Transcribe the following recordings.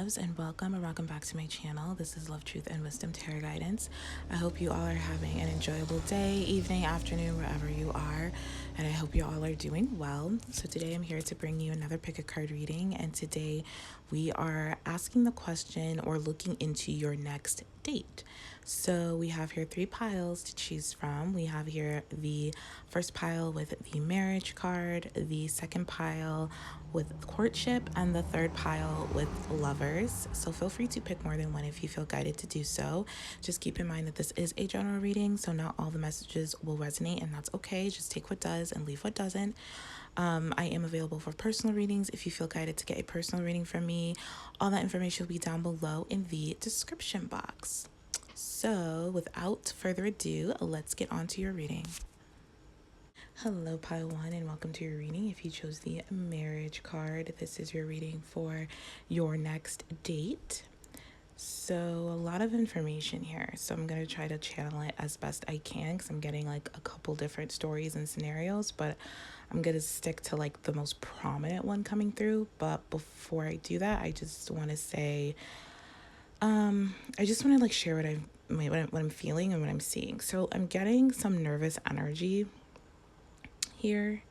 loves, and welcome back to my channel. This is Love, Truth, and Wisdom Tarot Guidance. I hope you all are having an enjoyable day, evening, afternoon, wherever you are, and I hope you all are doing well. So today I'm here to bring you another pick a card reading, and today we are asking the question or looking into your next date. So we have here 3 piles to choose from. We have here the first pile with the marriage card, the second pile with courtship, and the third pile with lovers. So feel free to pick more than one if you feel guided to do so. Just keep in mind that this is a general reading, so not all the messages will resonate, and that's okay. Just take what does and leave what doesn't. I am available for personal readings if you feel guided to get a personal reading from me. All that information will be down below in the description box. So without further ado, let's get on to your reading. Hello, pile 1, and welcome to your reading. If you chose the marriage card, this is your reading for your next date. So a lot of information here. So I'm going to try to channel it as best I can because I'm getting like a couple different stories and scenarios, but I'm going to stick to like the most prominent one coming through. But before I do that, I just want to say, I just want to like share what I'm feeling and what I'm seeing. So I'm getting some nervous energy here.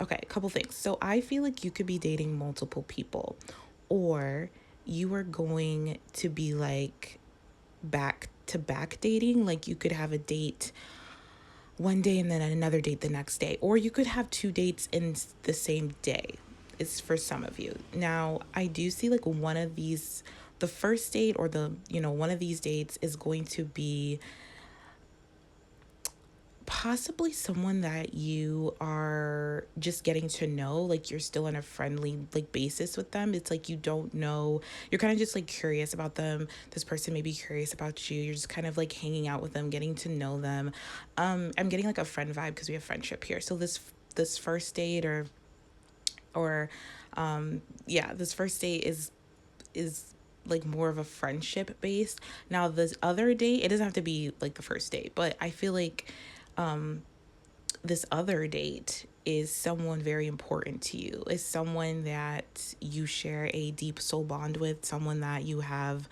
Okay, a couple things. So I feel like you could be dating multiple people, or you are going to be like back to back dating. Like you could have a date one day and then another date the next day, or you could have 2 dates in the same day. It's for some of you. Now, I do see like one of these, the first date or one of these dates is going to be possibly someone that you are just getting to know, like you're still on a friendly like basis with them. It's like you don't know, you're kind of just like curious about them. This person may be curious about you. You're just kind of like hanging out with them, getting to know them. I'm getting like a friend vibe because we have friendship here. So this first date this first date is like more of a friendship based. Now this other date, it doesn't have to be like the first date, but I feel like this other date is someone very important to you, is someone that you share a deep soul bond with, someone that you have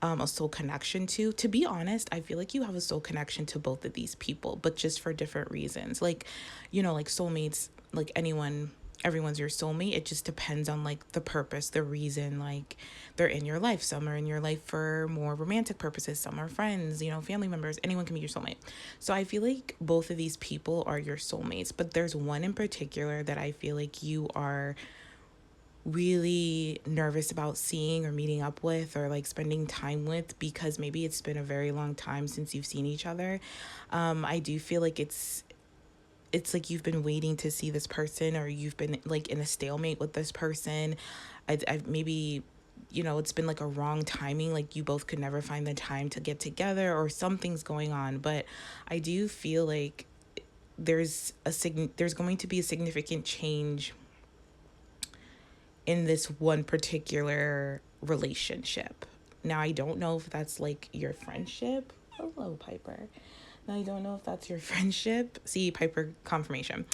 a soul connection to. To be honest, I feel like you have a soul connection to both of these people, but just for different reasons. Like, like soulmates, like everyone's your soulmate. It just depends on like the purpose, the reason, like they're in your life. Some are in your life for more romantic purposes. Some are friends, family members. Anyone can be your soulmate. So I feel like both of these people are your soulmates, but there's one in particular that I feel like you are really nervous about seeing or meeting up with or like spending time with, because maybe it's been a very long time since you've seen each other. I do feel like it's like you've been waiting to see this person, or you've been like in a stalemate with this person. I've maybe, it's been like a wrong timing, like you both could never find the time to get together, or something's going on. But I do feel like there's going to be a significant change in this one particular relationship. Now, I don't know if that's like your friendship. Hello, Piper. Now, I don't know if that's your friendship. See, Piper confirmation.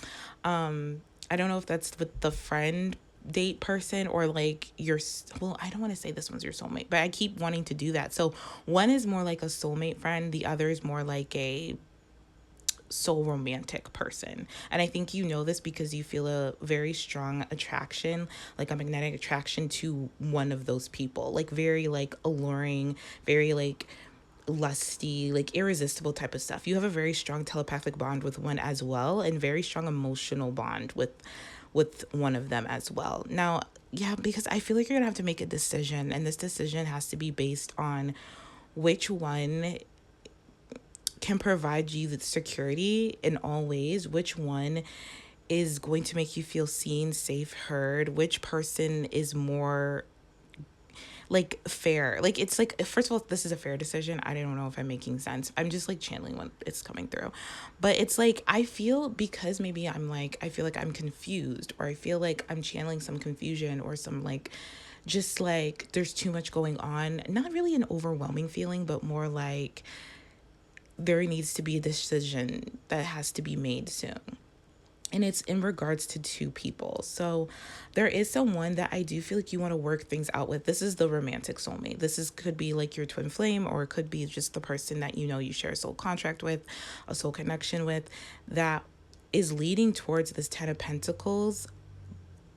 I don't know if that's with the friend date person or like I don't want to say this one's your soulmate, but I keep wanting to do that. So one is more like a soulmate friend. The other is more like a soul romantic person. And I think you know this because you feel a very strong attraction, like a magnetic attraction to one of those people, like very like alluring, very like lusty, like irresistible type of stuff. You have a very strong telepathic bond with one as well, and very strong emotional bond with one of them as well. Now, yeah, because I feel like you're gonna have to make a decision, and this decision has to be based on which one can provide you the security in all ways, which one is going to make you feel seen, safe, heard, which person is more like fair. Like it's like, first of all, this is a fair decision. I don't know if I'm making sense. I'm just like channeling when it's coming through. But it's like I feel, because maybe I feel like I'm confused, or I feel like I'm channeling some confusion or some like just like there's too much going on. Not really an overwhelming feeling, but more like there needs to be a decision that has to be made soon. and it's in regards to two people. So there is someone that I do feel like you want to work things out with. This is the romantic soulmate. This is could be like your twin flame, or it could be just the person that you share a soul contract with, a soul connection with, that is leading towards this 10 of Pentacles.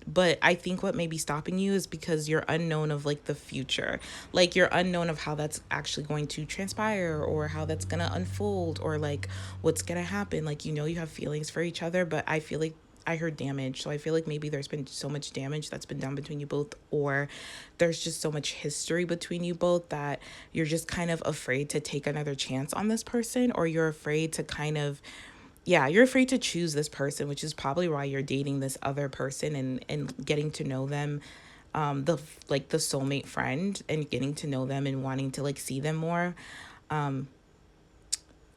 But I think what may be stopping you is because you're unknown of like the future. Like you're unknown of how that's actually going to transpire, or how that's going to unfold, or like what's going to happen. Like, you have feelings for each other, but I feel like I heard damage. So I feel like maybe there's been so much damage that's been done between you both, or there's just so much history between you both that you're just kind of afraid to take another chance on this person, or you're afraid to kind of, yeah, you're afraid to choose this person, which is probably why you're dating this other person, and getting to know them, the like the soulmate friend, and getting to know them and wanting to like see them more.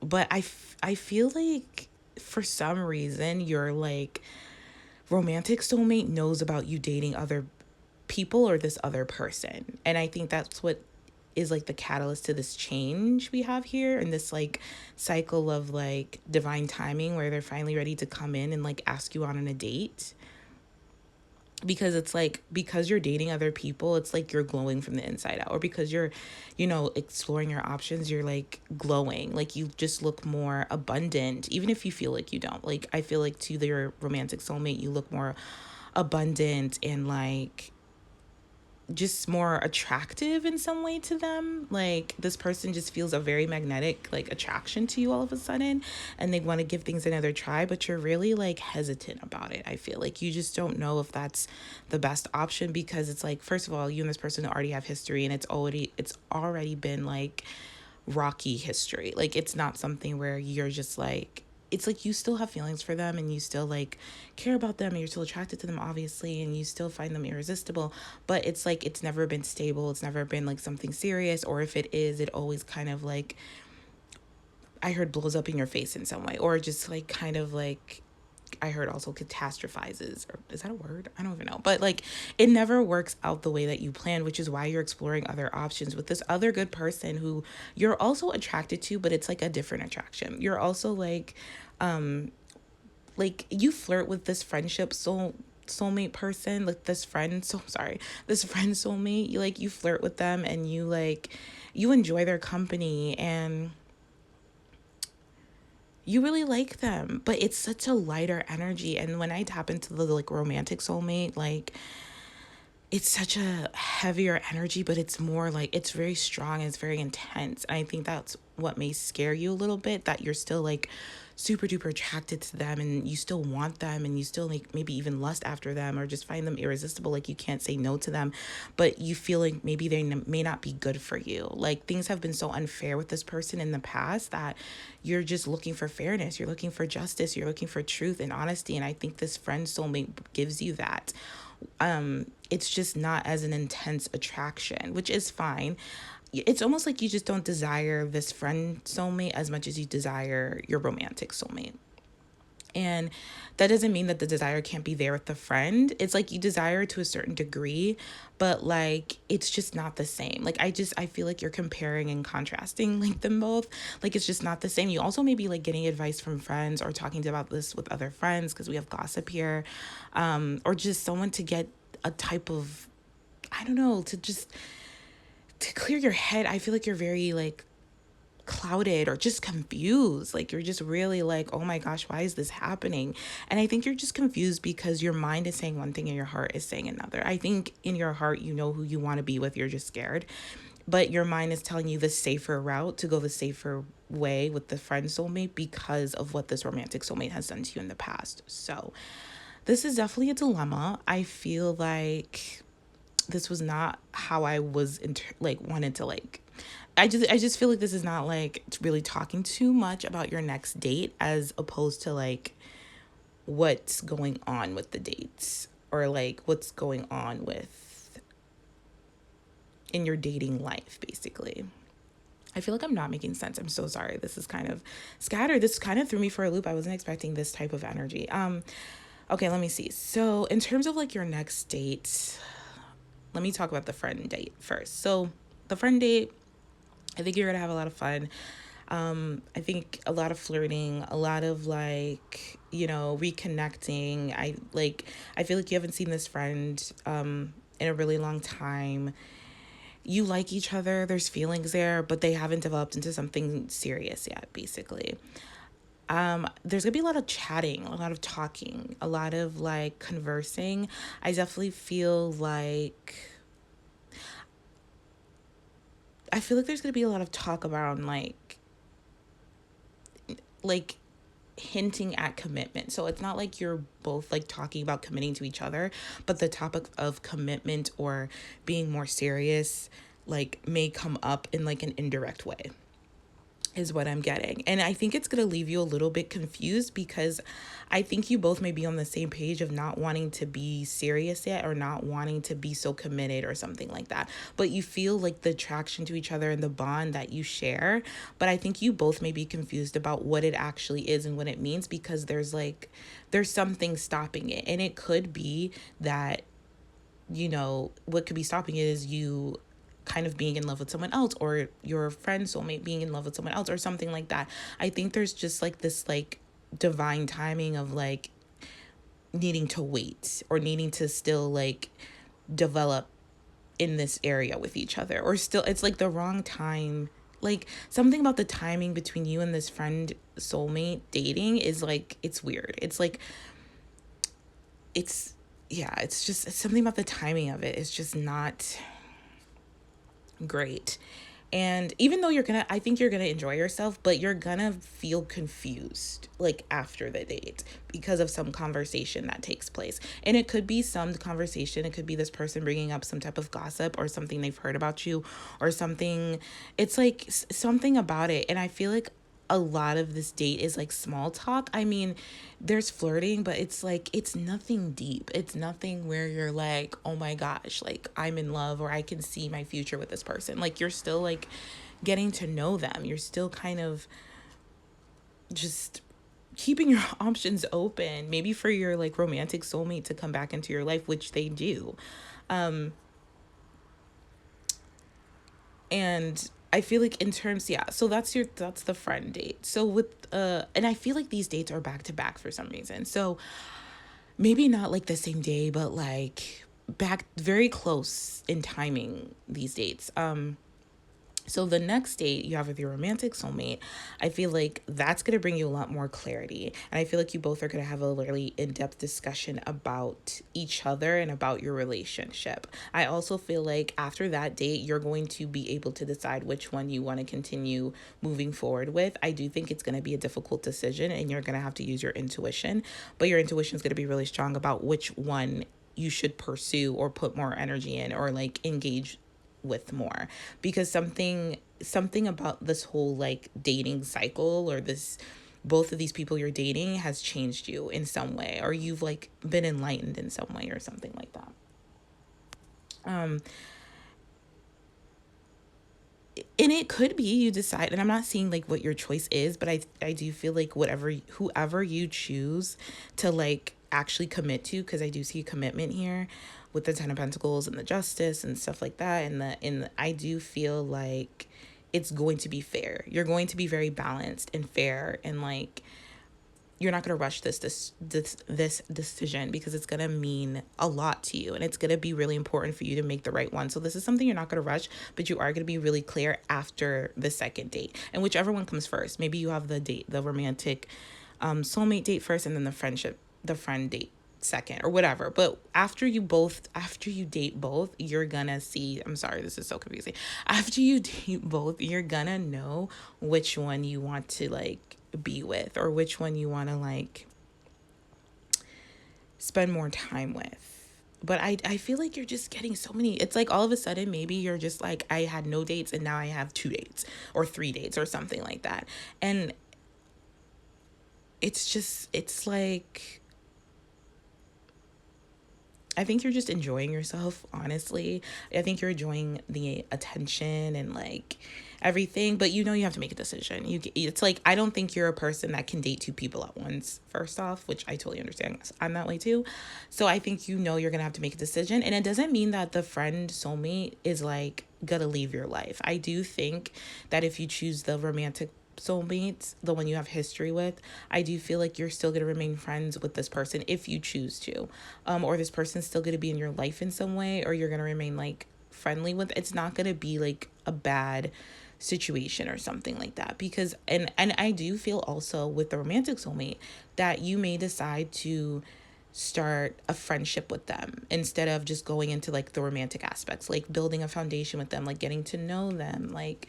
But I feel like for some reason your like romantic soulmate knows about you dating other people or this other person. And I think that's what is like the catalyst to this change we have here, and this like cycle of like divine timing where they're finally ready to come in and like ask you on a date. Because it's like, because you're dating other people, it's like you're glowing from the inside out. Or because you're exploring your options, you're like glowing, like you just look more abundant, even if you feel like you don't. Like I feel like to your romantic soulmate you look more abundant, and like just more attractive in some way to them. Like this person just feels a very magnetic like attraction to you all of a sudden, and they want to give things another try, but you're really like hesitant about it. I feel like you just don't know if that's the best option, because it's like, first of all, you and this person already have history, and it's already been like rocky history. Like it's not something where you're just like, it's like you still have feelings for them, and you still like care about them, and you're still attracted to them obviously, and you still find them irresistible, but it's like it's never been stable, it's never been like something serious, or if it is, it always kind of like, I heard, blows up in your face in some way, or just like kind of like, I heard also catastrophizes, or is that a word? I don't even know. But like it never works out the way that you planned, which is why you're exploring other options with this other good person who you're also attracted to, but it's like a different attraction. You're also like you flirt with this soulmate person, like this friend, so sorry, this friend soulmate. You flirt with them, and you enjoy their company, and you really like them, but it's such a lighter energy. And when I tap into the like romantic soulmate, like it's such a heavier energy, but it's more like, it's very strong and it's very intense. And I think that's what may scare you a little bit, that you're still like super duper attracted to them, and you still want them, and you still like maybe even lust after them, or just find them irresistible, like you can't say no to them, but you feel like maybe they may not be good for you. Like things have been so unfair with this person in the past that you're just looking for fairness, you're looking for justice, you're looking for truth and honesty, and I think this friend soulmate gives you that. It's just not as an intense attraction, which is fine. It's almost like you just don't desire this friend soulmate as much as you desire your romantic soulmate. And that doesn't mean that the desire can't be there with the friend. It's like you desire to a certain degree, but like it's just not the same. Like I feel like you're comparing and contrasting like them both. Like it's just not the same. You also may be like getting advice from friends, or talking about this with other friends, because we have gossip here, or just someone to get a type of, I don't know, to clear your head. I feel like you're very like clouded or just confused. Like you're just really like, oh my gosh, why is this happening? And I think you're just confused because your mind is saying one thing and your heart is saying another. I think in your heart you know who you want to be with, you're just scared, but your mind is telling you the safer route, to go the safer way with the friend soulmate, because of what this romantic soulmate has done to you in the past. So this is definitely a dilemma. I feel like this was not how I was wanted to like, I just feel like this is not like really talking too much about your next date, as opposed to like what's going on with the dates, or like what's going on with in your dating life, basically. I feel like I'm not making sense. I'm so sorry. This is kind of scattered. This kind of threw me for a loop. I wasn't expecting this type of energy. Okay, let me see. So in terms of like your next date, let me talk about the friend date first. So the friend date, I think you're going to have a lot of fun. I think a lot of flirting, a lot of like, reconnecting. I feel like you haven't seen this friend in a really long time. You like each other, there's feelings there, but they haven't developed into something serious yet, basically. There's gonna be a lot of chatting, a lot of talking, a lot of like conversing. I definitely feel like there's gonna be a lot of talk around like hinting at commitment. So it's not like you're both like talking about committing to each other, but the topic of commitment or being more serious like may come up in like an indirect way, is what I'm getting. And I think it's going to leave you a little bit confused because I think you both may be on the same page of not wanting to be serious yet or not wanting to be so committed or something like that. But you feel like the attraction to each other and the bond that you share. But I think you both may be confused about what it actually is and what it means because there's something stopping it. And it could be that, what could be stopping it is you kind of being in love with someone else or your friend soulmate being in love with someone else or something like that. I think there's just like this like divine timing of like needing to wait or needing to still like develop in this area with each other, or still it's like the wrong time. Like something about the timing between you and this friend soulmate dating is like, it's weird. It's like it's yeah, it's something about the timing of it is just not great. And even though I think you're gonna enjoy yourself, but you're gonna feel confused like after the date because of some conversation that takes place. And it could be some conversation, it could be this person bringing up some type of gossip or something they've heard about you or something. It's like something about it. And I feel like a lot of this date is like small talk. I mean, there's flirting, but it's like it's nothing deep. It's nothing where you're like, "Oh my gosh, like I'm in love or I can see my future with this person." Like you're still like getting to know them. You're still kind of just keeping your options open, maybe for your like romantic soulmate to come back into your life, which they do. And I feel like in terms, yeah, so that's the friend date. So with and I feel like these dates are back to back for some reason. So maybe not like the same day, but like back very close in timing, these dates. So the next date you have with your romantic soulmate, I feel like that's going to bring you a lot more clarity. And I feel like you both are going to have a really in-depth discussion about each other and about your relationship. I also feel like after that date, you're going to be able to decide which one you want to continue moving forward with. I do think it's going to be a difficult decision and you're going to have to use your intuition, but your intuition is going to be really strong about which one you should pursue or put more energy in or like engage with more, because something about this whole like dating cycle or this both of these people you're dating has changed you in some way, or you've like been enlightened in some way or something like that. And it could be you decide, and I'm not saying like what your choice is, but I do feel like whoever you choose to like actually commit to, because I do see commitment here with the Ten of Pentacles and the Justice and stuff like that, and I do feel like it's going to be fair. You're going to be very balanced and fair, and like you're not going to rush this decision because it's going to mean a lot to you and it's going to be really important for you to make the right one. So this is something you're not going to rush, but you are going to be really clear after the second date, and whichever one comes first. Maybe you have the romantic soulmate date first, and then the friend date second, or whatever. But after you date both, you're gonna see, I'm sorry, this is so confusing. After you date both, you're gonna know which one you want to like be with, or which one you want to like spend more time with. But I feel like you're just getting so many. It's like all of a sudden, maybe you're just like, I had no dates and now I have 2 dates or 3 dates or something like that. And it's like, I think you're just enjoying yourself, honestly. I think you're enjoying the attention and like everything, but you have to make a decision. It's like, I don't think you're a person that can date 2 people at once, first off, which I totally understand. I'm that way too. So I think you're going to have to make a decision. And it doesn't mean that the friend soulmate is like gonna leave your life. I do think that if you choose the romantic soulmates, the one you have history with, I do feel like you're still going to remain friends with this person if you choose to. Or this person's still going to be in your life in some way, or you're going to remain like friendly with. It's not going to be like a bad situation or something like that, because and I do feel also with the romantic soulmate that you may decide to start a friendship with them instead of just going into like the romantic aspects, like building a foundation with them, like getting to know them, like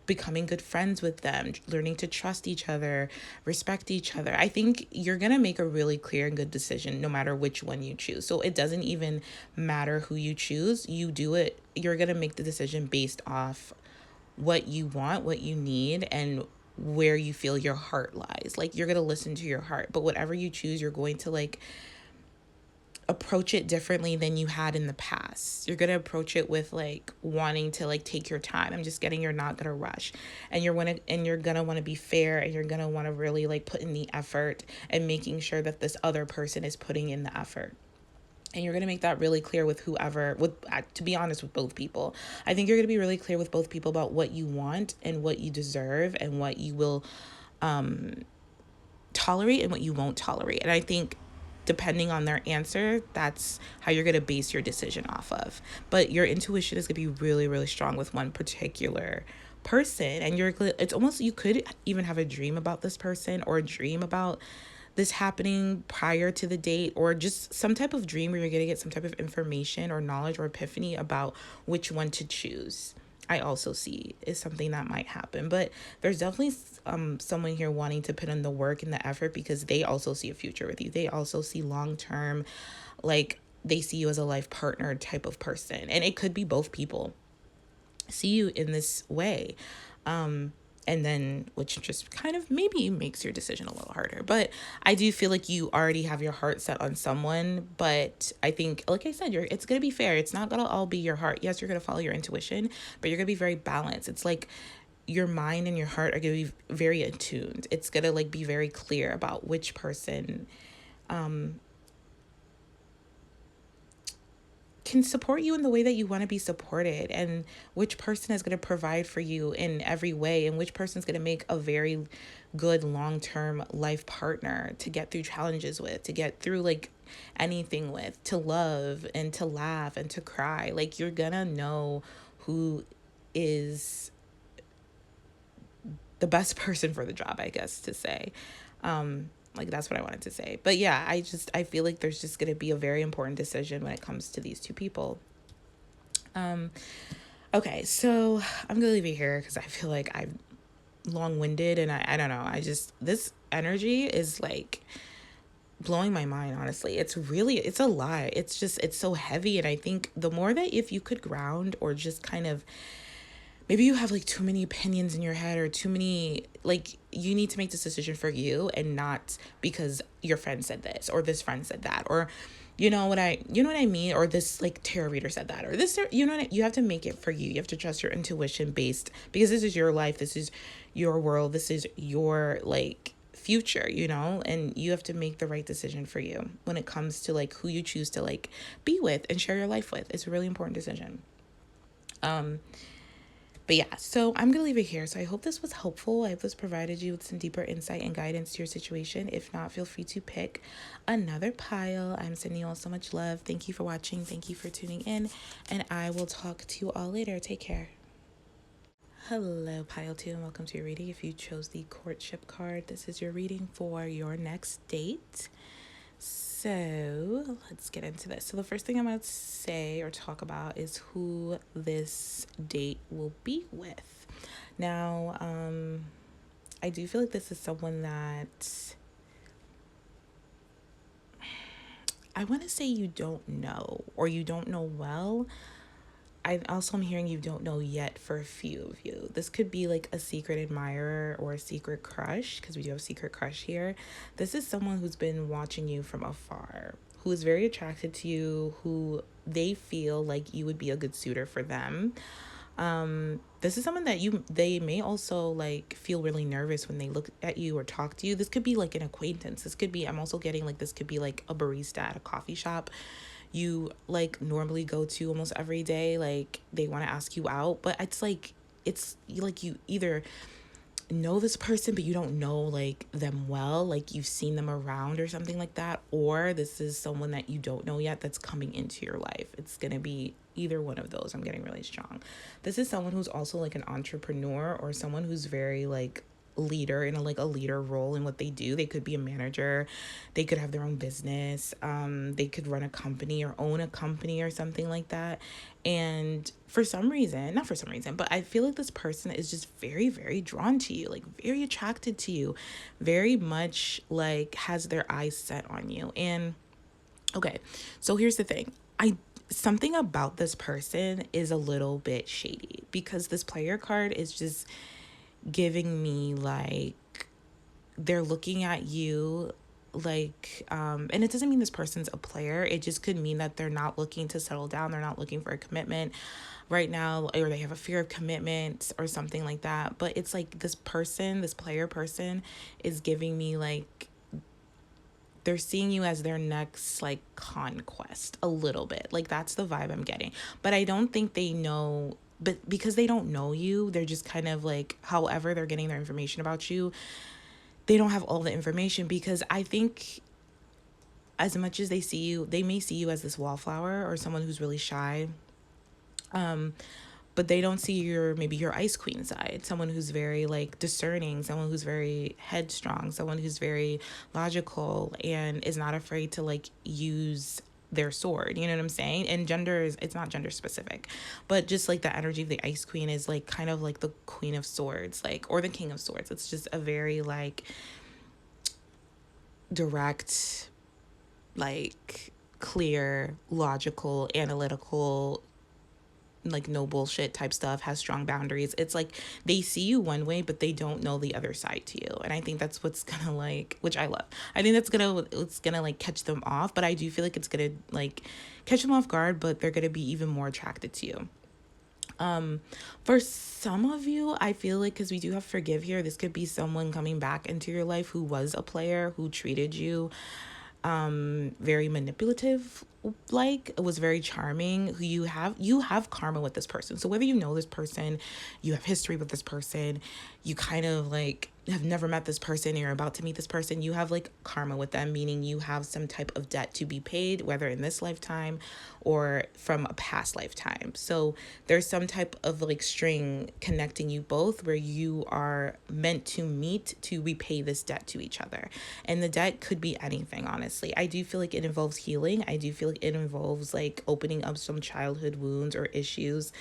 becoming good friends with them, learning to trust each other, respect each other. I think you're going to make a really clear and good decision no matter which one you choose. So it doesn't even matter who you choose. You do it, you're going to make the decision based off what you want, what you need, and where you feel your heart lies. Like you're going to listen to your heart, but whatever you choose, you're going to like approach it differently than you had in the past. You're going to approach it with like wanting to like take your time. I'm just getting, you're not going to rush, and you're going to want to be fair, and you're going to want to really like put in the effort and making sure that this other person is putting in the effort. And you're going to make that really clear with whoever, with, to be honest, with both people. I think you're going to be really clear with both people about what you want and what you deserve and what you will tolerate and what you won't tolerate. And I think depending on their answer, that's how you're going to base your decision off of. But your intuition is going to be really, really strong with one particular person. And it's almost, you could even have a dream about this person, or a dream about this happening prior to the date, or just some type of dream where you're going to get some type of information or knowledge or epiphany about which one to choose. I also see is something that might happen, but there's definitely someone here wanting to put in the work and the effort, because they also see a future with you. They also see long term, like they see you as a life partner type of person, and it could be both people see you in this way. And then, which just kind of maybe makes your decision a little harder. But I do feel like you already have your heart set on someone. But I think, like I said, it's going to be fair. It's not going to all be your heart. Yes, you're going to follow your intuition, but you're going to be very balanced. It's like your mind and your heart are going to be very attuned. It's going to like be very clear about which person can support you in the way that you want to be supported, and which person is going to provide for you in every way, and which person is going to make a very good long-term life partner to get through challenges with, to get through like anything with, to love and to laugh and to cry. Like you're going to know who is the best person for the job, I guess to say. Like that's what I wanted to say. But yeah, I feel like there's just going to be a very important decision when it comes to these two people. Okay, so I'm going to leave it here because I feel like I'm long-winded, and I don't know. This energy is like blowing my mind, honestly. It's a lot. It's so heavy. And I think the more that if you could ground, or just kind of, maybe you have like too many opinions in your head, or too many, like you need to make this decision for you, and not because your friend said this or this friend said that, or you know what I mean, or this like tarot reader said that, or this, you have to make it for you. You have to trust your intuition based, because this is your life, this is your world, this is your like future, and you have to make the right decision for you when it comes to like who you choose to like be with and share your life with. It's a really important decision. But yeah, so I'm going to leave it here. So I hope this was helpful. I hope this provided you with some deeper insight and guidance to your situation. If not, feel free to pick another pile. I'm sending you all so much love. Thank you for watching. Thank you for tuning in. And I will talk to you all later. Take care. Hello, pile 2, and welcome to your reading. If you chose the Courtship card, this is your reading for your next date. So let's get into this. So the first thing I'm going to say or talk about is who this date will be with. Now, I do feel like this is someone that I want to say you don't know, or you don't know well. I'm hearing you don't know yet for a few of you. This could be like a secret admirer or a secret crush, because we do have a secret crush here. This is someone who's been watching you from afar, who is very attracted to you, who they feel like you would be a good suitor for them. This is someone that they may also like feel really nervous when they look at you or talk to you. This could be like an acquaintance. I'm also getting like this could be like a barista at a coffee shop you like normally go to almost every day. Like they want to ask you out, but it's like you either know this person, but you don't know like them well, like you've seen them around or something like that, or this is someone that you don't know yet that's coming into your life. It's going to be either one of those. I'm getting really strong. This is someone who's also like an entrepreneur, or someone who's very like leader, in a like a leader role in what they do. They could be a manager, they could have their own business, they could run a company or own a company or something like that. And for some reason, not for some reason, but I feel like this person is just very, very drawn to you, like very attracted to you, very much like has their eyes set on you. And okay, so here's the thing. I Something about this person is a little bit shady, because this player card is just giving me like they're looking at you like and it doesn't mean this person's a player. It just could mean that they're not looking to settle down, they're not looking for a commitment right now, or they have a fear of commitment or something like that. But it's like this person, this player person, is giving me like they're seeing you as their next like conquest a little bit. Like that's the vibe I'm getting. But I don't think they know, but because they don't know you, they're just kind of like, however they're getting their information about you, they don't have all the information. Because I think as much as they see you, they may see you as this wallflower or someone who's really shy. But they don't see maybe your ice queen side, someone who's very like discerning, someone who's very headstrong, someone who's very logical and is not afraid to like use their sword. You know what I'm saying? And it's not gender specific, but just like the energy of the ice queen is like kind of like the queen of swords, like, or the king of swords. It's just a very like direct, like clear, logical, analytical, like no bullshit type stuff, has strong boundaries. It's like they see you one way, but they don't know the other side to you. And I think that's what's gonna like, which I love. I think it's gonna like catch them off, but I do feel like it's gonna like catch them off guard, but they're gonna be even more attracted to you. For some of you, I feel like, because we do have forgive here, this could be someone coming back into your life who was a player, who treated you very manipulative, like it was very charming. Who you have karma with this person. So whether you know this person, you have history with this person, you kind of like have never met this person, you're about to meet this person, you have like karma with them, meaning you have some type of debt to be paid, whether in this lifetime or from a past lifetime. So there's some type of like string connecting you both, where you are meant to meet to repay this debt to each other. And the debt could be anything, honestly. I do feel like it involves healing. I do feel like it involves like opening up some childhood wounds or issues.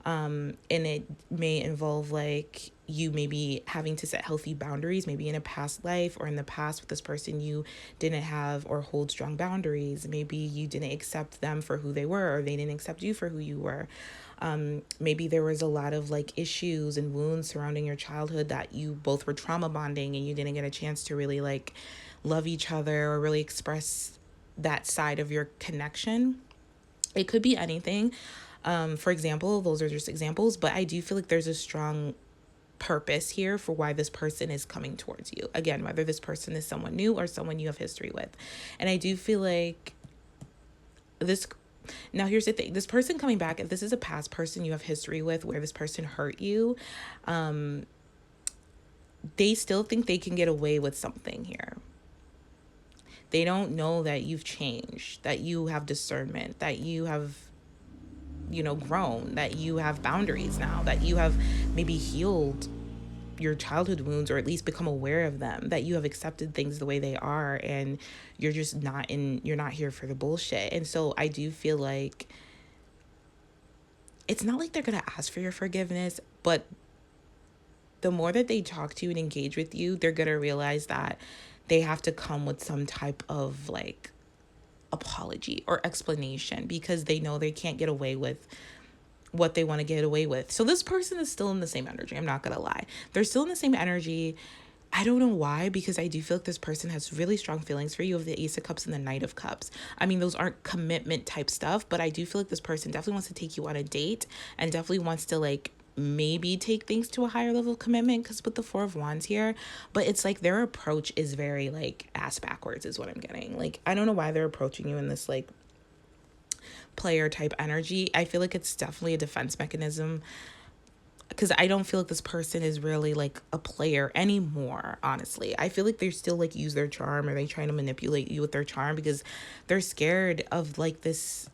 And it may involve like you maybe having to set healthy boundaries, maybe in a past life or in the past with this person you didn't have or hold strong boundaries. Maybe you didn't accept them for who they were, or they didn't accept you for who you were. Maybe there was a lot of like issues and wounds surrounding your childhood that you both were trauma bonding, and you didn't get a chance to really like love each other or really express that side of your connection. It could be anything. For example, those are just examples, but I do feel like there's a strong purpose here for why this person is coming towards you. Again, whether this person is someone new or someone you have history with. And I do feel like this, now here's the thing, this person coming back, if this is a past person you have history with where this person hurt you, they still think they can get away with something here. They don't know that you've changed, that you have discernment, that you have, grown, that you have boundaries now, that you have maybe healed your childhood wounds, or at least become aware of them, that you have accepted things the way they are, and you're just you're not here for the bullshit. And so I do feel like it's not like they're going to ask for your forgiveness, but the more that they talk to you and engage with you, they're going to realize that they have to come with some type of like apology or explanation, because they know they can't get away with what they want to get away with. So this person is still in the same energy. I'm not going to lie. They're still in the same energy. I don't know why, because I do feel like this person has really strong feelings for you, of the Ace of Cups and the Knight of Cups. I mean, those aren't commitment type stuff, but I do feel like this person definitely wants to take you on a date, and definitely wants to like maybe take things to a higher level of commitment, because with the Four of Wands here, but it's like their approach is very like ass backwards is what I'm getting. Like, I don't know why they're approaching you in this like player type energy. I feel like it's definitely a defense mechanism, because I don't feel like this person is really like a player anymore, honestly. I feel like they still like use their charm, or they try to manipulate you with their charm because they're scared of like this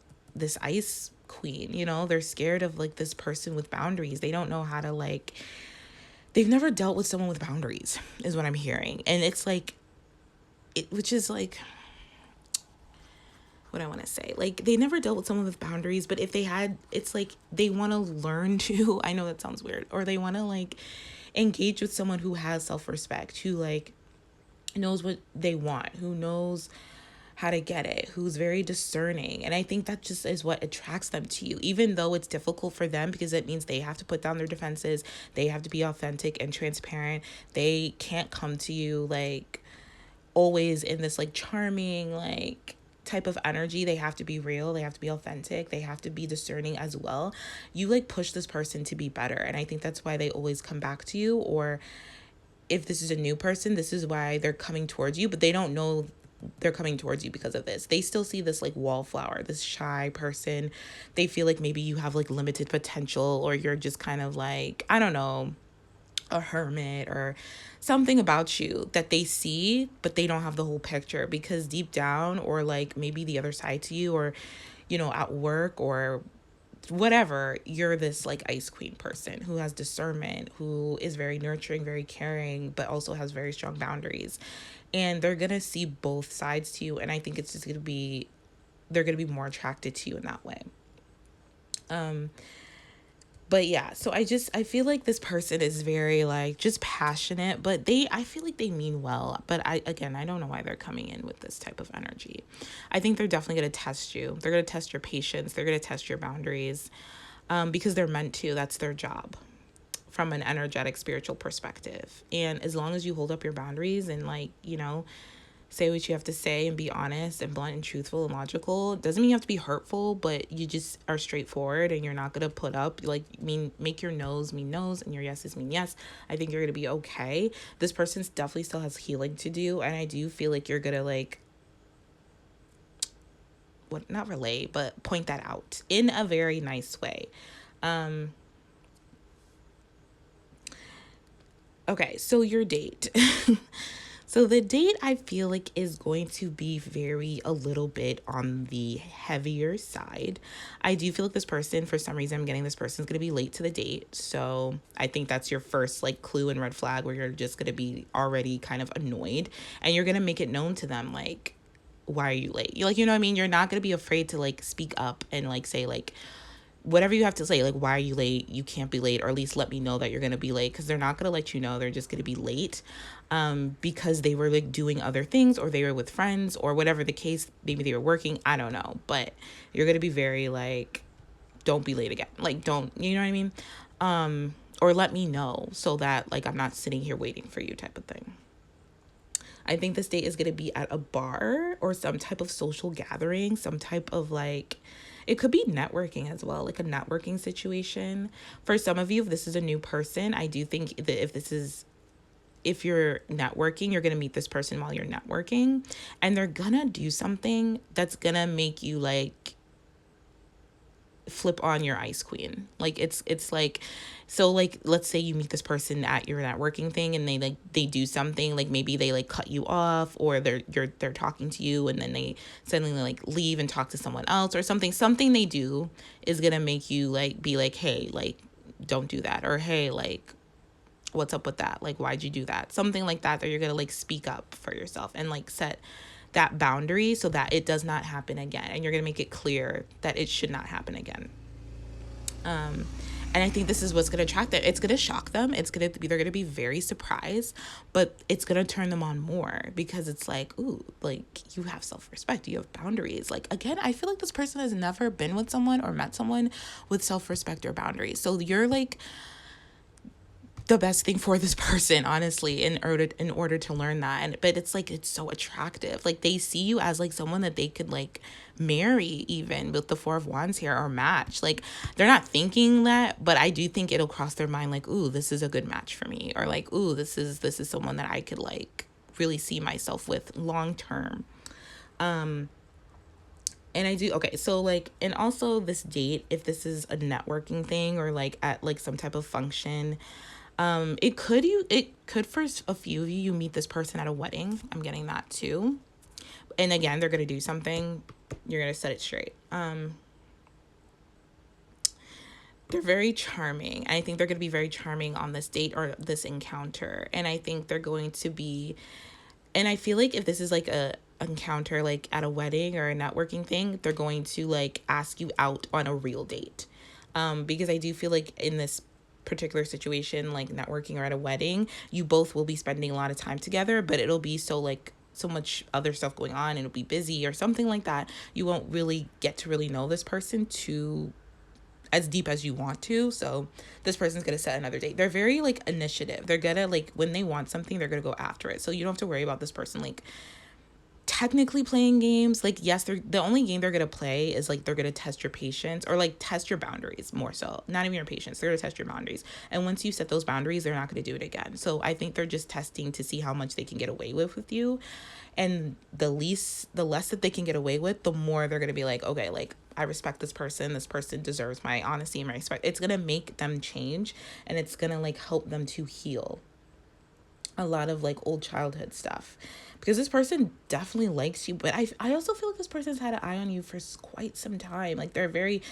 ice queen, you know? They're scared of like this person with boundaries. They don't know how to like, they've never dealt with someone with boundaries is what I'm hearing. And it's like which is like what I want to say. Like, they never dealt with someone with boundaries, but if they had, it's like they want to learn to, I know that sounds weird, or they want to like engage with someone who has self-respect, who like knows what they want, who knows how to get it, who's very discerning. And I think that just is what attracts them to you, even though it's difficult for them because it means they have to put down their defenses. They have to be authentic and transparent. They can't come to you like always in this like charming, like type of energy. They have to be real, they have to be authentic, they have to be discerning as well. You like push this person to be better, and I think that's why they always come back to you. Or if this is a new person, this is why they're coming towards you, but they don't know they're coming towards you because of this. They still see this like wallflower, this shy person. They feel like maybe you have like limited potential, or you're just kind of like, I don't know, a hermit, or something about you that they see, but they don't have the whole picture, because deep down, or like maybe the other side to you, or you know, at work or whatever, you're this like ice queen person who has discernment, who is very nurturing, very caring, but also has very strong boundaries. And they're gonna see both sides to you, and I think it's just gonna be, they're gonna be more attracted to you in that way. But yeah, so I feel like this person is very like just passionate, but I feel like they mean well. But I don't know why they're coming in with this type of energy. I think they're definitely going to test you. They're going to test your patience. They're going to test your boundaries, because they're meant to. That's their job from an energetic, spiritual perspective. And as long as you hold up your boundaries and like, you know, say what you have to say and be honest and blunt and truthful and logical. Doesn't mean you have to be hurtful, but you just are straightforward, and you're not going to put up like, make your no's mean no's and your yeses mean yes. I think you're going to be okay. This person definitely still has healing to do, and I do feel like you're going to like, what, not relay, but point that out in a very nice way. Okay, so your date. So the date, I feel like, is going to be a little bit on the heavier side. I do feel like this person, for some reason, I'm getting this person's going to be late to the date. So I think that's your first like clue and red flag, where you're just going to be already kind of annoyed, and you're going to make it known to them, like, why are you late? You like, you know what I mean? You're not going to be afraid to like speak up and like say like, whatever you have to say, like, why are you late? You can't be late, or at least let me know that you're going to be late, because they're not going to let you know. They're just going to be late because they were like doing other things, or they were with friends, or whatever the case. Maybe they were working. I don't know. But you're going to be very like, don't be late again. Like, don't, you know what I mean? Or let me know so that like I'm not sitting here waiting for you, type of thing. I think this date is going to be at a bar or some type of social gathering, some type of like, it could be networking as well, like a networking situation. For some of you, if this is a new person, I do think that if you're networking, you're going to meet this person while you're networking, and they're going to do something that's going to make you like flip on your ice queen. Like it's like, so like, let's say you meet this person at your networking thing, and they do something, like maybe they like cut you off, or they're talking to you, and then they suddenly like leave and talk to someone else, or something they do is gonna make you like be like, hey, like, don't do that, or hey, like, what's up with that, like, why'd you do that, something like that you're gonna like speak up for yourself and like set that boundary so that it does not happen again, and you're going to make it clear that it should not happen again. And I think this is what's going to attract them. It's going to shock them. They're going to be very surprised, but it's going to turn them on more, because it's like, ooh, like, you have self-respect, you have boundaries. Like, again, I feel like this person has never been with someone or met someone with self-respect or boundaries. So you're like the best thing for this person, honestly, in order to learn that. But it's like, it's so attractive. Like, they see you as like someone that they could like marry, even with the Four of Wands here, or match. Like, they're not thinking that, but I do think it'll cross their mind, like, ooh, this is a good match for me, or like, ooh, this is someone that I could like really see myself with long term. And I do, okay, so like, and also this date, if this is a networking thing or like at like some type of function, it could for a few of you, you meet this person at a wedding. I'm getting that too. And again, they're gonna do something, you're gonna set it straight. They're very charming. I think they're gonna be very charming on this date or this encounter. And I think they're going to be, and I feel like if this is like a encounter like at a wedding or a networking thing, they're going to like ask you out on a real date. Because I do feel like in this particular situation, like networking or at a wedding, you both will be spending a lot of time together, but it'll be so like so much other stuff going on and it'll be busy or something like that. You won't really get to really know this person too as deep as you want to. So this person's gonna set another date. They're very like initiative. They're gonna like when they want something, they're gonna go after it. So you don't have to worry about this person like technically playing games. Like yes, they're the only game they're gonna play is like they're gonna test your patience or like test your boundaries more so. Not even your patience. They're gonna test your boundaries. And once you set those boundaries, they're not gonna do it again. So I think they're just testing to see how much they can get away with you. And the less that they can get away with, the more they're gonna be like, okay, like I respect this person. This person deserves my honesty and my respect. It's gonna make them change and it's gonna like help them to heal a lot of like old childhood stuff because this person definitely likes you, but I also feel like this person's had an eye on you for quite some time. Like they're very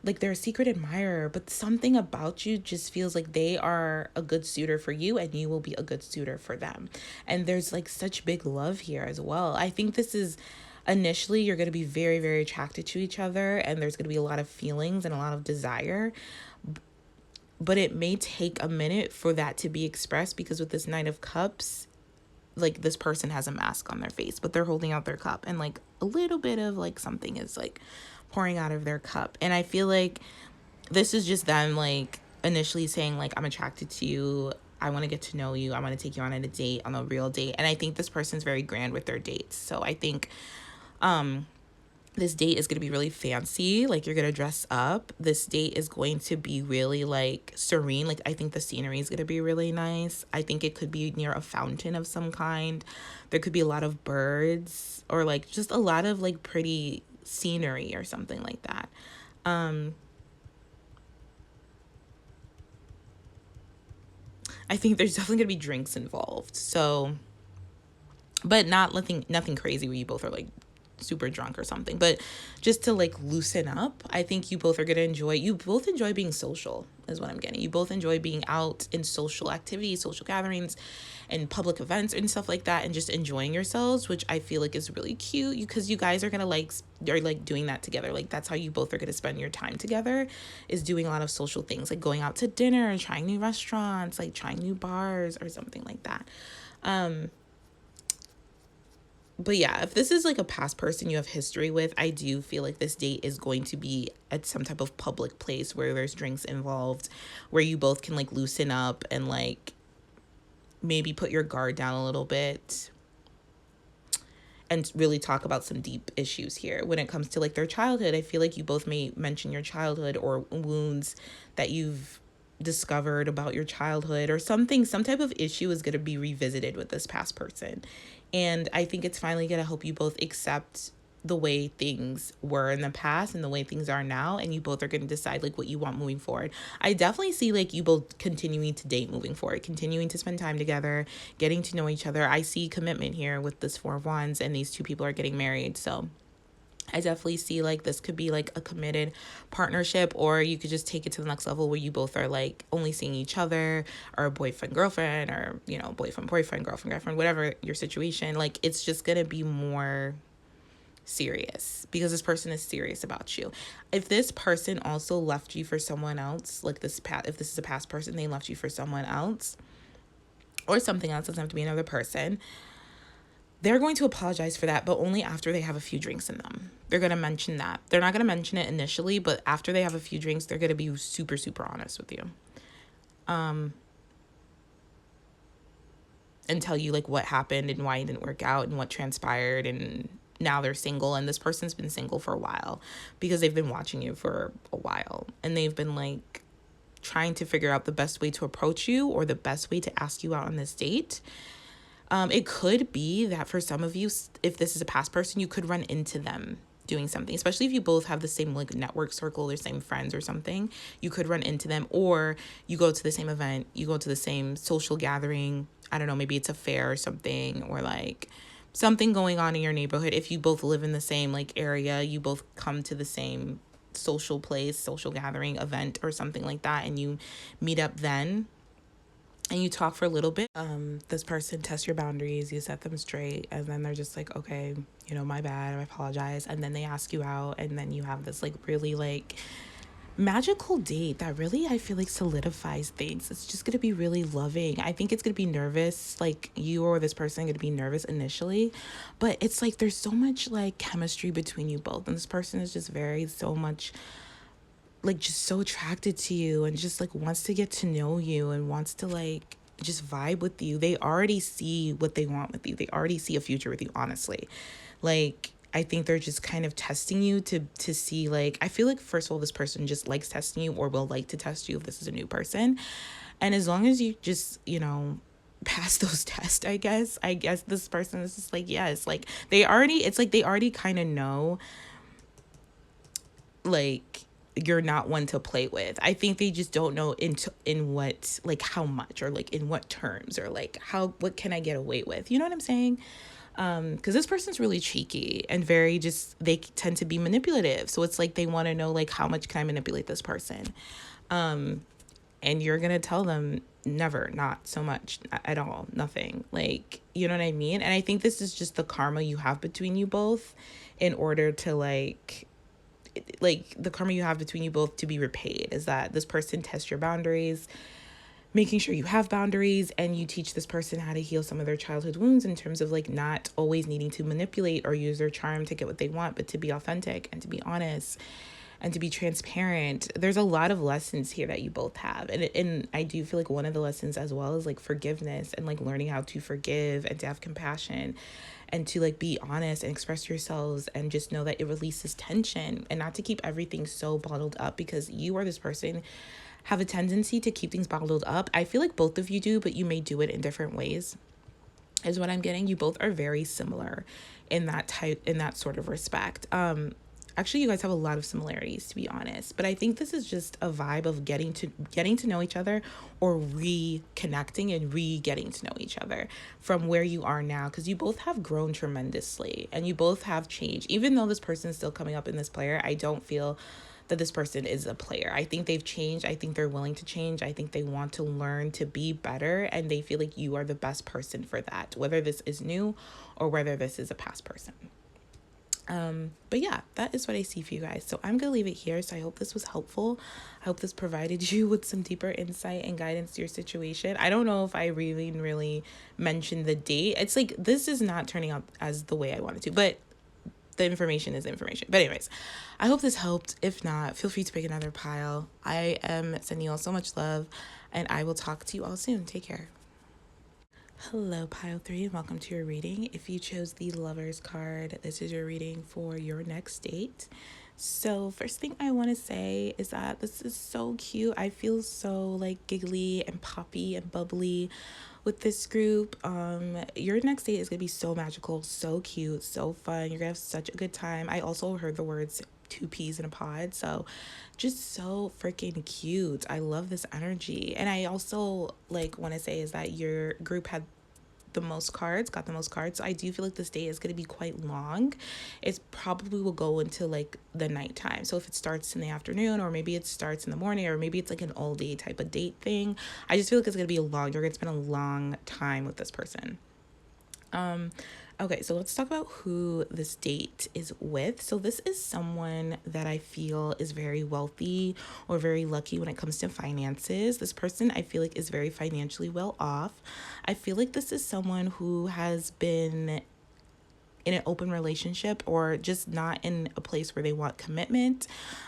like they're a secret admirer, but something about you just feels like they are a good suitor for you and you will be a good suitor for them. And there's like such big love here as well. I think this is initially you're going to be very, very attracted to each other and there's going to be a lot of feelings and a lot of desire, but it may take a minute for that to be expressed because with this Knight of Cups, like this person has a mask on their face, but they're holding out their cup and like a little bit of like something is like pouring out of their cup. And I feel like this is just them like initially saying like, I'm attracted to you. I want to get to know you. I want to take you on a date, on a real date. And I think this person's very grand with their dates. So I think, this date is going to be really fancy. Like you're going to dress up. This date is going to be really like serene. Like I think the scenery is going to be really nice. I think it could be near a fountain of some kind. There could be a lot of birds or like just a lot of like pretty scenery or something like that. I think there's definitely going to be drinks involved. So, but nothing crazy where you both are like super drunk or something, but just to like loosen up. I think you both enjoy being social is what I'm getting. You both enjoy being out in social activities, social gatherings and public events and stuff like that and just enjoying yourselves, which I feel like is really cute because you guys are gonna like doing that together. Like that's how you both are gonna spend your time together, is doing a lot of social things like going out to dinner, trying new restaurants, like trying new bars or something like that. But yeah, if this is like a past person you have history with, I do feel like this date is going to be at some type of public place where there's drinks involved, where you both can like loosen up and like maybe put your guard down a little bit and really talk about some deep issues here. When it comes to like their childhood, I feel like you both may mention your childhood or wounds that you've discovered about your childhood or something. Some type of issue is going to be revisited with this past person. And I think it's finally going to help you both accept the way things were in the past and the way things are now. And you both are going to decide like what you want moving forward. I definitely see like you both continuing to date moving forward, continuing to spend time together, getting to know each other. I see commitment here with this Four of Wands and these two people are getting married. So I definitely see like this could be like a committed partnership, or you could just take it to the next level where you both are like only seeing each other, or boyfriend, girlfriend, or, you know, boyfriend, girlfriend, whatever your situation. Like it's just going to be more serious because this person is serious about you. If this person also left you for someone else, like if this is a past person, they left you for someone else or something else, doesn't have to be another person, they're going to apologize for that, but only after they have a few drinks in them. They're going to mention that. They're not going to mention it initially, but after they have a few drinks, they're going to be super, super honest with you. And tell you like what happened and why it didn't work out and what transpired. And now they're single, and this person's been single for a while because they've been watching you for a while. And they've been like trying to figure out the best way to approach you or the best way to ask you out on this date. It could be that for some of you, if this is a past person, you could run into them doing something, especially if you both have the same like network circle or same friends or something. You could run into them, or you go to the same event, you go to the same social gathering. I don't know, maybe it's a fair or something, or like something going on in your neighborhood. If you both live in the same like area, you both come to the same social place, social gathering, event or something like that, and you meet up then and you talk for a little bit. This person tests your boundaries, you set them straight, and then they're just like, okay, you know, my bad, I apologize. And then they ask you out, and then you have this like really like magical date that really I feel like solidifies things. It's just gonna be really loving. I think it's gonna be nervous, like you or this person gonna be nervous initially, but it's like there's so much like chemistry between you both, and this person is just very so much like just so attracted to you and just like wants to get to know you and wants to like just vibe with you. They already see what they want with you. They already see a future with you, honestly. Like I think they're just kind of testing you to see, like, I feel like first of all this person just likes testing you or will like to test you if this is a new person. And as long as you just, you know, pass those tests, I guess this person is just like, yes, like they already, it's like they already kind of know like you're not one to play with. I think they just don't know in what, like how much, or like in what terms, or like how, what can I get away with, you know what I'm saying? Because this person's really cheeky and very just, they tend to be manipulative, so it's like they want to know like how much can I manipulate this person. And you're gonna tell them never, not so much at all, nothing, like, you know what I mean? And I think this is just the karma you have between you both in order to like the karma you have between you both to be repaid, is that this person tests your boundaries, making sure you have boundaries, and you teach this person how to heal some of their childhood wounds in terms of like not always needing to manipulate or use their charm to get what they want, but to be authentic and to be honest and to be transparent. There's a lot of lessons here that you both have, and I do feel like one of the lessons as well is like forgiveness and like learning how to forgive and to have compassion and to like be honest and express yourselves, and just know that it releases tension and not to keep everything so bottled up, because you or this person have a tendency to keep things bottled up. I feel like both of you do, but you may do it in different ways, is what I'm getting. You both are very similar in that sort of respect. Actually, you guys have a lot of similarities, to be honest, but I think this is just a vibe of getting to know each other, or reconnecting and getting to know each other from where you are now, because you both have grown tremendously and you both have changed. Even though this person is still coming up in this player, I don't feel that this person is a player. I think they've changed. I think they're willing to change. I think they want to learn to be better, and they feel like you are the best person for that, whether this is new or whether this is a past person. But yeah, that is what I see for you guys. So I'm gonna leave it here. So I hope this was helpful. I hope this provided you with some deeper insight and guidance to your situation. I don't know if I really mentioned the date. It's like this is not turning out as the way I wanted to, but the information is information. But anyways, I hope this helped. If not, feel free to pick another pile. I am sending you all so much love, and I will talk to you all soon. Take care. Hello, pile 3, and welcome to your reading. If you chose the Lovers card, this is your reading for your next date. So first thing I want to say is that this is so cute. I feel so like giggly and poppy and bubbly with this group. Your next date is gonna be so magical, so cute, so fun. You're gonna have such a good time. I also heard the words two peas in a pod, so just so freaking cute. I love this energy. And I also like want to say is that your group had the most cards, got the most cards. So I do feel like this day is going to be quite long. It probably will go into like the nighttime. So if it starts in the afternoon, or maybe it starts in the morning, or maybe it's like an all day type of date thing. I just feel like it's going to be you're going to spend a long time with this person. Okay, so let's talk about who this date is with. So this is someone that I feel is very wealthy or very lucky when it comes to finances. This person I feel like is very financially well off. I feel like this is someone who has been in an open relationship, or just not in a place where they want commitment.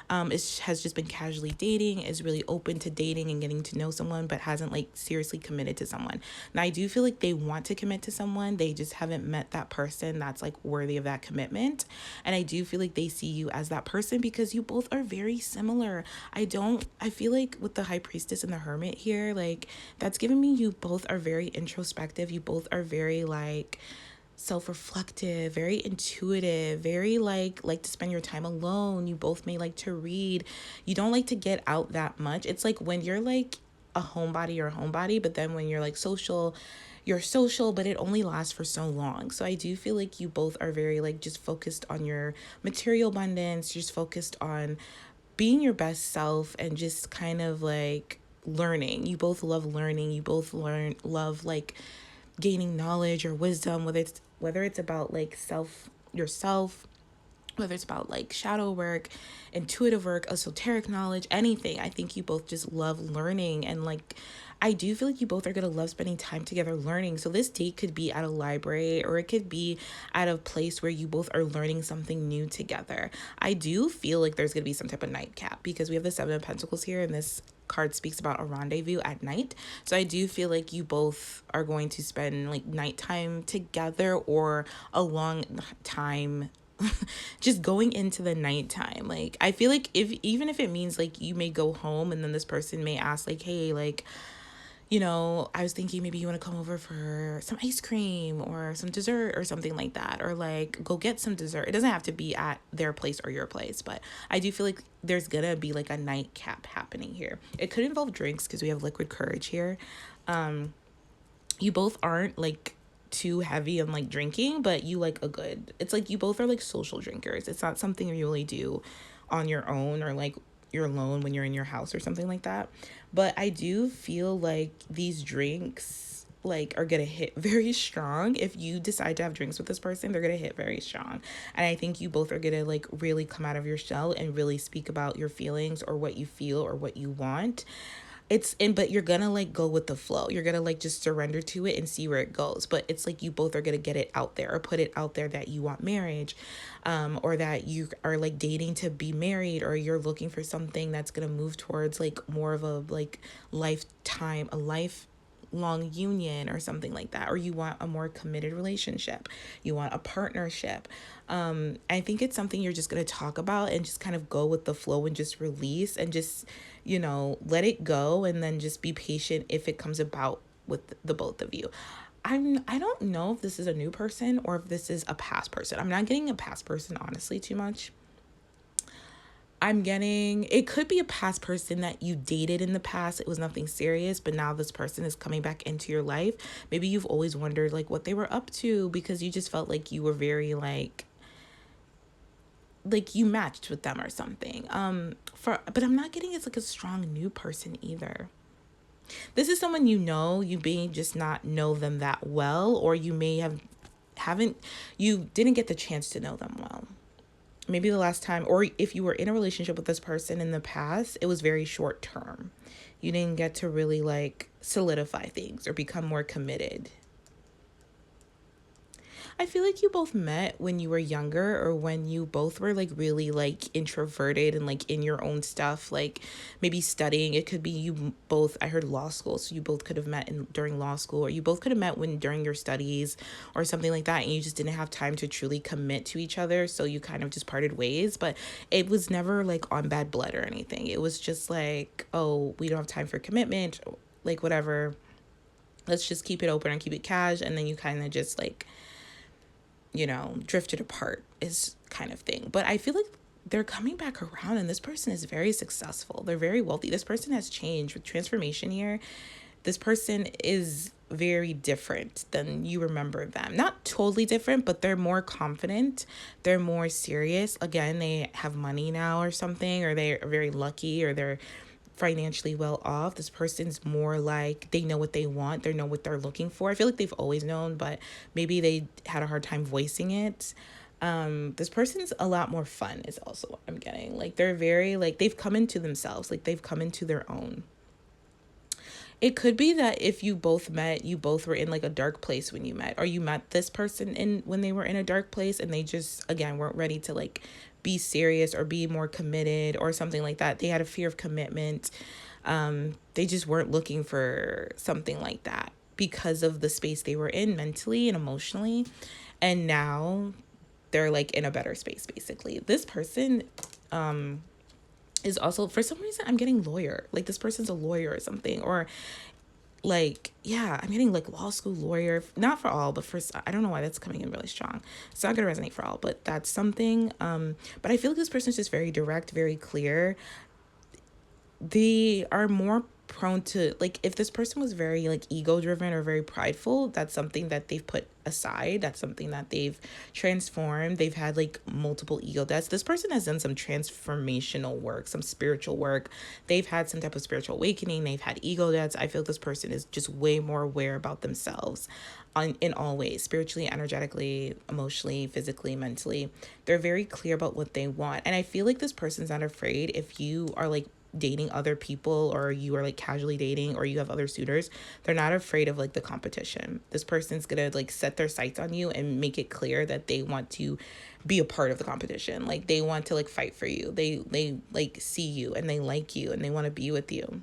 Has just been casually dating, is really open to dating and getting to know someone, but hasn't like seriously committed to someone. Now I do feel like they want to commit to someone, they just haven't met that person that's like worthy of that commitment. And I do feel like they see you as that person, because you both are very similar. I feel like with the High Priestess and the Hermit here, like that's giving me you both are very introspective. You both are very like self-reflective, very intuitive, very like to spend your time alone. You both may like to read. You don't like to get out that much. It's like when you're like a homebody, you're a homebody, but then when you're like social, you're social, but it only lasts for so long. So I do feel like you both are very like just focused on your material abundance, just focused on being your best self and just kind of like learning. You both love learning. You both love like gaining knowledge or wisdom, whether it's about like yourself, whether it's about like shadow work, intuitive work, esoteric knowledge, anything. I think you both just love learning, and like I do feel like you both are going to love spending time together learning. So this date could be at a library, or it could be at a place where you both are learning something new together. I do feel like there's going to be some type of nightcap because we have the 7 of Pentacles here, and this card speaks about a rendezvous at night. So I do feel like you both are going to spend like nighttime together, or a long time just going into the nighttime. Like I feel like if even if it means like you may go home and then this person may ask like, hey, like, I was thinking maybe you want to come over for some ice cream or some dessert or something like that, or like go get some dessert. It doesn't have to be at their place or your place, but I do feel like there's gonna be like a nightcap happening here. It could involve drinks because we have liquid courage here. You both aren't like too heavy on like drinking, but you like it's like you both are like social drinkers. It's not something you really do on your own, or like you're alone when you're in your house or something like that. But I do feel like these drinks like are gonna hit very strong. If you decide to have drinks with this person, they're gonna hit very strong. And I think you both are gonna like really come out of your shell and really speak about your feelings or what you feel or what you want. But you're gonna like go with the flow. You're gonna like just surrender to it and see where it goes. But it's like you both are gonna get it out there, or put it out there that you want marriage, or that you are like dating to be married, or you're looking for something that's gonna move towards like more of a like lifetime, a lifelong union or something like that, or you want a more committed relationship, you want a partnership. I think it's something you're just going to talk about and just kind of go with the flow and just release and just let it go, and then just be patient if it comes about with the both of you. I don't know if this is a new person or if this is a past person. I'm not getting a past person honestly too much. I'm getting, it could be a past person that you dated in the past. It was nothing serious, but now this person is coming back into your life. Maybe you've always wondered like what they were up to, because you just felt like you were very like you matched with them or something. But I'm not getting it's like a strong new person either. This is someone you may just not know them that well, or you may you didn't get the chance to know them well. Maybe the last time, or if you were in a relationship with this person in the past, it was very short term. You didn't get to really like solidify things or become more committed. I feel like you both met when you were younger, or when you both were like really like introverted and like in your own stuff, like maybe studying. It could be you both, I heard law school, so you both could have met during law school, or you both could have met during your studies or something like that, and you just didn't have time to truly commit to each other, so you kind of just parted ways. But it was never like on bad blood or anything. It was just like, oh, we don't have time for commitment, like whatever, let's just keep it open and keep it cash, and then you kind of just like drifted apart is kind of thing. But I feel like they're coming back around, and this person is very successful. They're very wealthy. This person has changed with transformation here. This person is very different than you remember them. Not totally different, but they're more confident. They're more serious. Again, they have money now or something, or they're very lucky, or they're financially well off. This person's more like they know what they want, they know what they're looking for. I feel like they've always known, but maybe they had a hard time voicing it. This person's a lot more fun is also what I'm getting. Like they're very like they've come into themselves, like they've come into their own. It could be that if you both met, you both were in like a dark place when you met, or you met this person when they were in a dark place, and they just again weren't ready to like be serious or be more committed or something like that. They had a fear of commitment. They just weren't looking for something like that because of the space they were in mentally and emotionally. And now they're like in a better space, basically. This person is also, for some reason, I'm getting lawyer. Like this person's a lawyer or something, or like, yeah, I'm getting like law school lawyer, not for all, but for, I don't know why that's coming in really strong. It's not gonna resonate for all, but that's something. But I feel like this person's just very direct, very clear. They are more prone to, like, if this person was very like ego driven or very prideful, that's something that they've put aside. That's something that they've transformed. They've had like multiple ego deaths. This person has done some transformational work, some spiritual work. They've had some type of spiritual awakening. They've had ego deaths. I feel this person is just way more aware about themselves in all ways, spiritually, energetically, emotionally, physically, mentally. They're very clear about what they want, and I feel like this person's not afraid. If you are like dating other people, or you are like casually dating, or you have other suitors, they're not afraid of like the competition. This person's gonna like set their sights on you and make it clear that they want to be a part of the competition. Like, they want to like fight for you. They like see you and they like you and they want to be with you.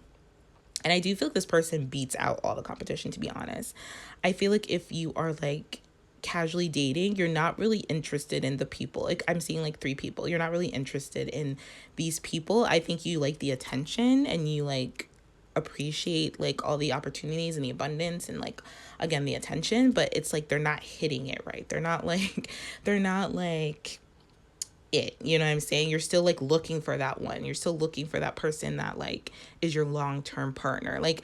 And I do feel like this person beats out all the competition, to be honest. I feel like if you are like casually dating, you're not really interested in the people. Like, I'm seeing like 3 people. You're not really interested in these people. I think you like the attention and you like appreciate like all the opportunities and the abundance and like, again, the attention, but it's like they're not hitting it right. They're not like it, you know what I'm saying? You're still like looking for that one. You're still looking for that person that like is your long-term partner. Like,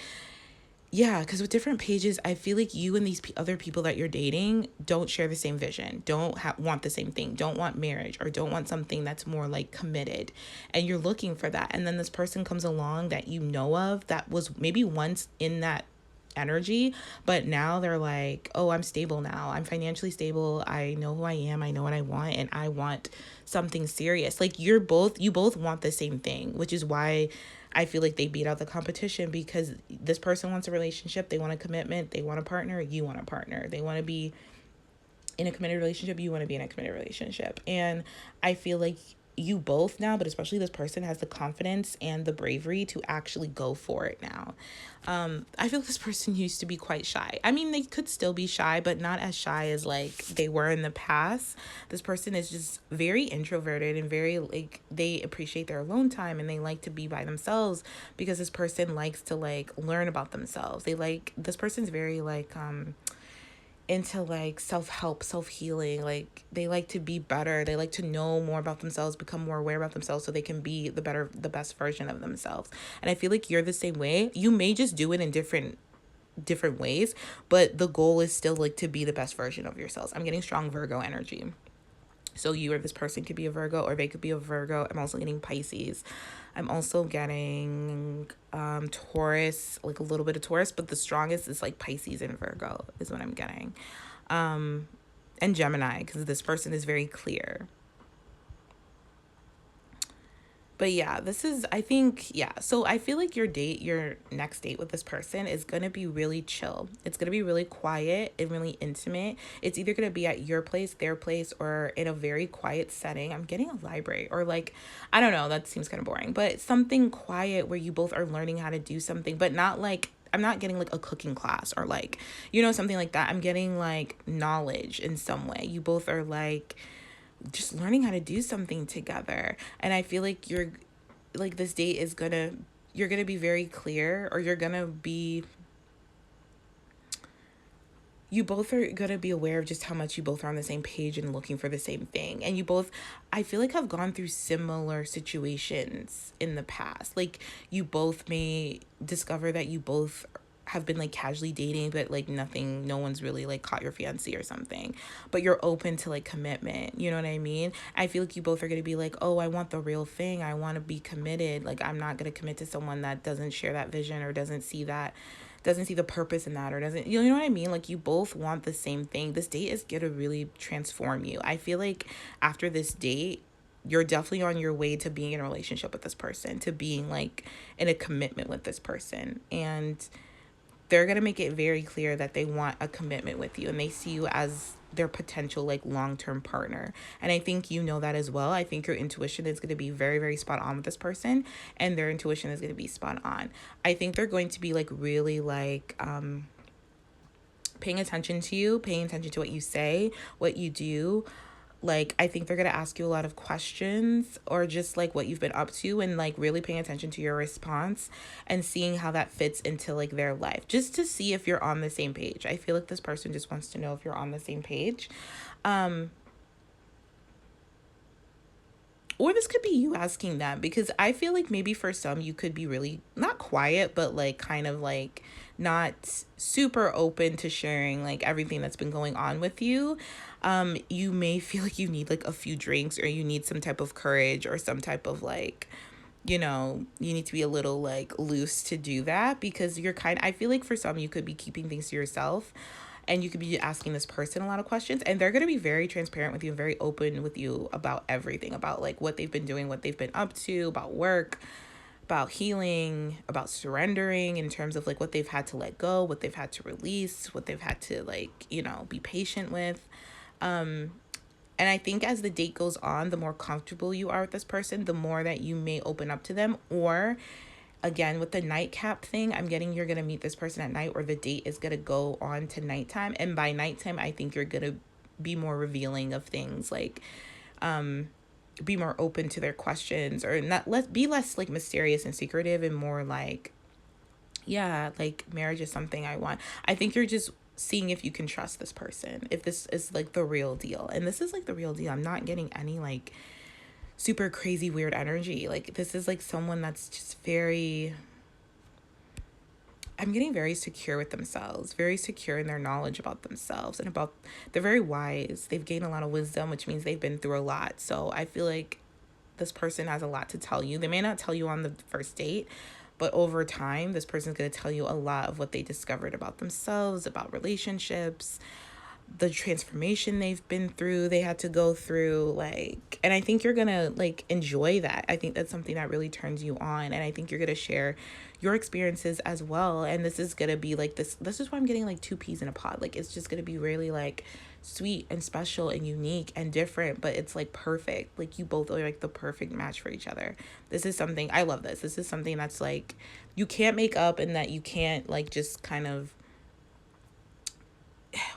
yeah, because with different pages, I feel like you and these other people that you're dating don't share the same vision, don't want the same thing, don't want marriage, or don't want something that's more like committed. And you're looking for that. And then this person comes along that you know of that was maybe once in that energy, but now they're like, oh, I'm stable now. I'm financially stable. I know who I am. I know what I want, and I want something serious. Like, you both want the same thing, which is why I feel like they beat out the competition, because this person wants a relationship, they want a commitment, they want a partner, you want a partner. They want to be in a committed relationship, you want to be in a committed relationship. And I feel like you both now, but especially this person, has the confidence and the bravery to actually go for it now. I feel like this person used to be quite shy. I mean, they could still be shy, but not as shy as like they were in the past. This person is just very introverted and very like, they appreciate their alone time and they like to be by themselves, because this person likes to like learn about themselves. This person's very like into like self-help, self-healing. Like, they like to be better, they like to know more about themselves, become more aware about themselves, so they can be the best version of themselves. And I feel like you're the same way. You may just do it in different ways, but the goal is still like to be the best version of yourselves. I'm getting strong Virgo energy. So you or this person could be a Virgo, or they could be a Virgo. I'm also getting Pisces. I'm also getting Taurus, like a little bit of Taurus, but the strongest is like Pisces and Virgo is what I'm getting. And Gemini, because this person is very clear. But yeah, I think, yeah. So I feel like your next date with this person is going to be really chill. It's going to be really quiet and really intimate. It's either going to be at your place, their place, or in a very quiet setting. I'm getting a library, or like, I don't know, that seems kind of boring, but something quiet where you both are learning how to do something, but not like, I'm not getting like a cooking class or like, something like that. I'm getting like knowledge in some way. You both are like just learning how to do something together. And I feel like you're like, this date is you're gonna be very clear, or you both are gonna be aware of just how much you both are on the same page and looking for the same thing. And you both, I feel like, have gone through similar situations in the past. Like, you both may discover that you both have been like casually dating, but like no one's really like caught your fiancé or something, but you're open to like commitment. You know what I mean? I feel like you both are going to be like, oh, I want the real thing. I want to be committed. Like, I'm not going to commit to someone that doesn't share that vision, or doesn't see the purpose in that, or doesn't, you know what I mean? Like, you both want the same thing. This date is going to really transform you. I feel like after this date, you're definitely on your way to being in a relationship with this person, to being like in a commitment with this person. And they're going to make it very clear that they want a commitment with you, and they see you as their potential like long-term partner. And I think you know that as well. I think your intuition is going to be very, very spot on with this person, and their intuition is going to be spot on. I think they're going to be like really like paying attention to you, paying attention to what you say, what you do, Like, I think they're going to ask you a lot of questions, or just like what you've been up to, and like really paying attention to your response and seeing how that fits into like their life, just to see if you're on the same page. I feel like this person just wants to know if you're on the same page. Or this could be you asking them, because I feel like maybe for some you could be really not quiet, but like kind of like not super open to sharing like everything that's been going on with you. You may feel like you need like a few drinks, or you need some type of courage, or some type of like, you know, you need to be a little like loose to do that, because I feel like for some you could be keeping things to yourself, and you could be asking this person a lot of questions, and they're going to be very transparent with you and very open with you about everything, about like what they've been doing, what they've been up to, about work, about healing, about surrendering, in terms of like what they've had to let go, what they've had to release, what they've had to like, you know, be patient with. And I think as the date goes on, the more comfortable you are with this person, the more that you may open up to them. Or again, with the nightcap thing, I'm getting you're going to meet this person at night, or the date is going to go on to nighttime. And by nighttime, I think you're going to be more revealing of things, like be more open to their questions, or be less like mysterious and secretive, and more like, yeah, like marriage is something I want. I think you're just seeing if you can trust this person, if this is like the real deal. And this is like the real deal. I'm not getting any like super crazy weird energy. Like, this is like someone that's just I'm getting very secure with themselves, very secure in their knowledge about themselves, and about, they're very wise. They've gained a lot of wisdom, which means they've been through a lot. So I feel like this person has a lot to tell you. They may not tell you on the first date, but over time, this person's going to tell you a lot of what they discovered about themselves, about relationships, the transformation they've been through, they had to go through, like, and I think you're gonna like enjoy that. I think that's something that really turns you on, and I think you're gonna share your experiences as well. And this is gonna be like this is why I'm getting like two peas in a pod. Like, it's just gonna be really like sweet and special and unique and different, but it's like perfect. Like, you both are like the perfect match for each other. This is something I love. This is something that's like you can't make up, and that you can't like just kind of,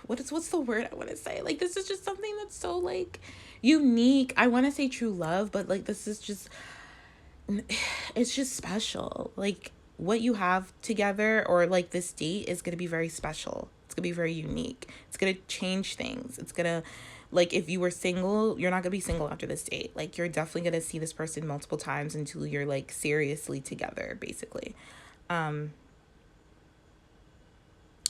what's the word I want to say? Like, this is just something that's so like unique. I want to say true love, but like this is just, it's just special. Like, what you have together, or like this date, is going to be very special. It's going to be very unique. It's going to change things. It's going to, like, if you were single, you're not going to be single after this date. Like, you're definitely going to see this person multiple times until you're like seriously together, basically.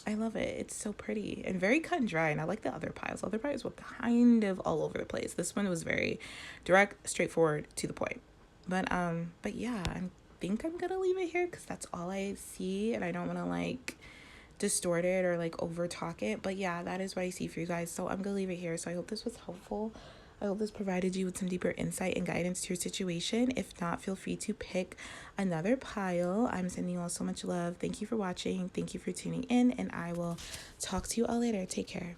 I love it. It's so pretty and very cut and dry. And I like the other piles. Other piles were kind of all over the place. This one was very direct, straightforward, to the point. But yeah, I think I'm gonna leave it here, because that's all I see, and I don't want to like distort it or like over talk it. But yeah, that is what I see for you guys. So I'm gonna leave it here. So I hope this was helpful. I hope this provided you with some deeper insight and guidance to your situation. If not, feel free to pick another pile. I'm sending you all so much love. Thank you for watching. Thank you for tuning in, and I will talk to you all later. Take care.